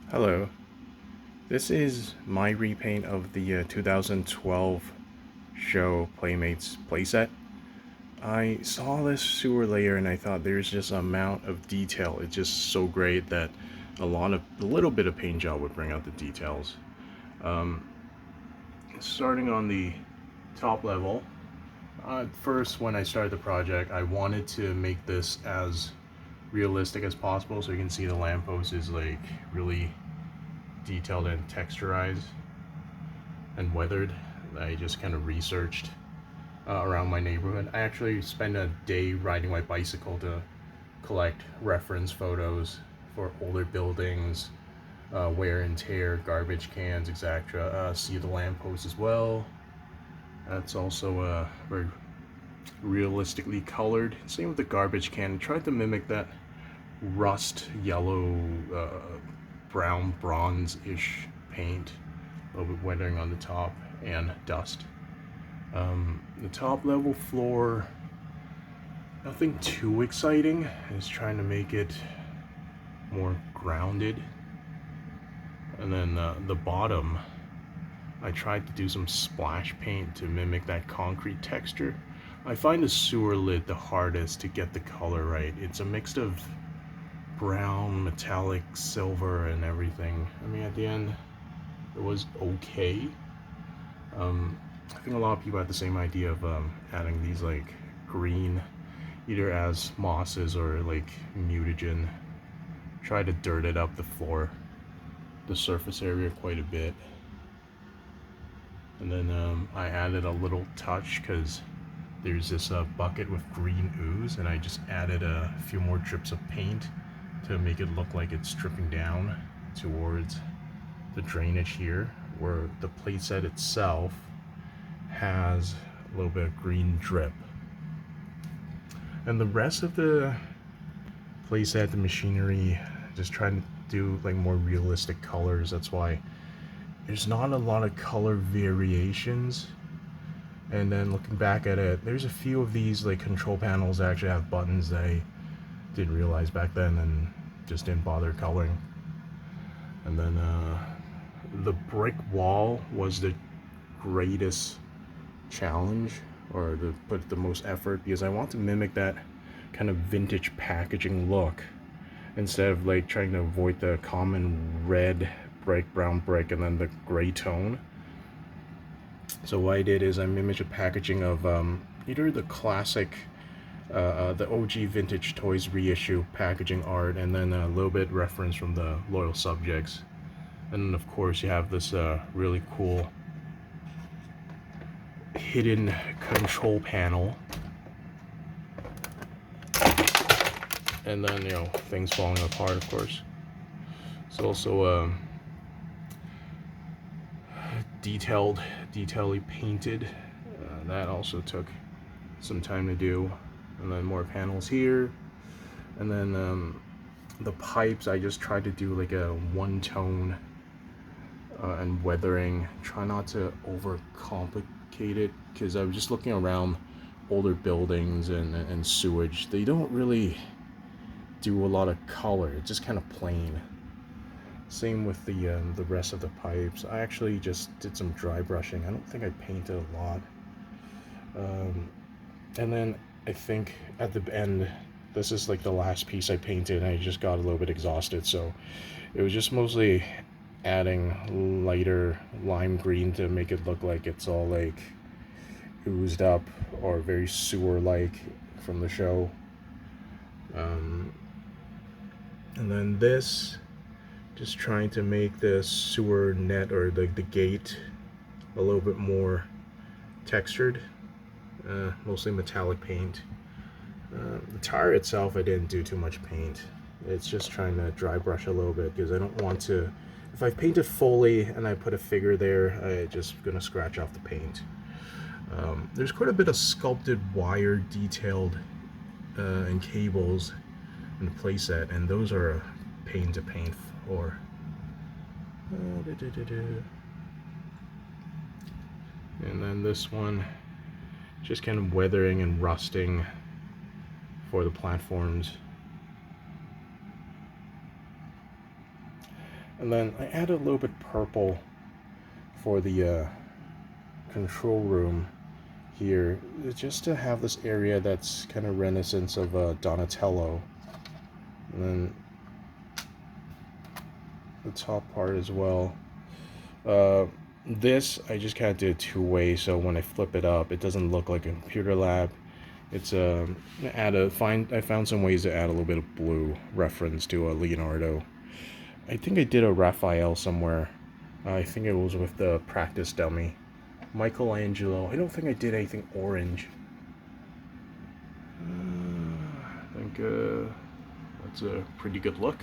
Hello, this is my repaint of the 2012 show Playmates playset. I saw this sewer layer and I thought there's just an amount of detail. It's just so great that a little bit of paint job would bring out the details. Um, Starting on the top level, first when I started the project, I wanted to make this as realistic as possible, so you can see the lamppost is like really detailed and texturized and weathered. I just kind of researched around my neighborhood. I actually spent a day riding my bicycle to collect reference photos for older buildings, wear and tear, garbage cans, etc. See the lamppost as well. That's also very realistically colored. Same with the garbage can. I tried to mimic that rust yellow, brown bronze-ish paint, a little bit weathering on the top and dust. The top level floor, nothing too exciting. It's trying to make it more grounded. And then the bottom, I tried to do some splash paint to mimic that concrete texture. I find the sewer lid the hardest to get the color right. It's a mix of brown, metallic, silver, and everything. I mean, at the end, it was okay. I think a lot of people had the same idea of adding these like green, either as mosses or like mutagen. Try to dirt it up the floor, the surface area quite a bit. And then I added a little touch because there's this bucket with green ooze, and I just added a few more drips of paint to make it look like it's dripping down towards the drainage here, where the playset itself has a little bit of green drip. And the rest of the playset, the machinery, just trying to do like more realistic colors. That's why there's not a lot of color variations. And then looking back at it, there's a few of these like control panels that actually have buttons that I didn't realize back then and just didn't bother coloring. And then the brick wall was the greatest challenge, or to put the most effort, because I want to mimic that kind of vintage packaging look instead of like trying to avoid the common red brick, brown brick, and then the gray tone. So what I did is I mimicked a packaging of either the classic, the OG Vintage Toys reissue packaging art, and then a little bit reference from the Loyal Subjects. And then of course you have this really cool hidden control panel. And then, you know, things falling apart, of course. It's also detailedly painted. That also took some time to do. And then more panels here. And then the pipes, I just tried to do like a one tone and weathering. Try not to overcomplicate it, because I was just looking around older buildings and sewage. They don't really do a lot of color. It's just kind of plain. Same with the rest of the pipes. I actually just did some dry brushing. I don't think I painted a lot. And then I think at the end, this is like the last piece I painted, and I just got a little bit exhausted, so it was just mostly adding lighter lime green to make it look like it's all like oozed up or very sewer like from the show. And then this, just trying to make the sewer net or the gate a little bit more textured, mostly metallic paint. The tire itself, I didn't do too much paint. It's just trying to dry brush a little bit, because I don't want to, if I paint it fully and I put a figure there, I'm just gonna scratch off the paint. There's quite a bit of sculpted wire detailed and cables in the playset, and those are a pain to paint for. And then this one, just kind of weathering and rusting for the platforms. And then I added a little bit purple for the control room here, just to have this area that's kind of reminiscent of Donatello. And then the top part as well. This I just kind of did two-way, so when I flip it up, it doesn't look like a computer lab. It's I found some ways to add a little bit of blue reference to a Leonardo. I think I did a Raphael somewhere. I think it was with the practice dummy. Michelangelo. I don't think I did anything orange. I think that's a pretty good look.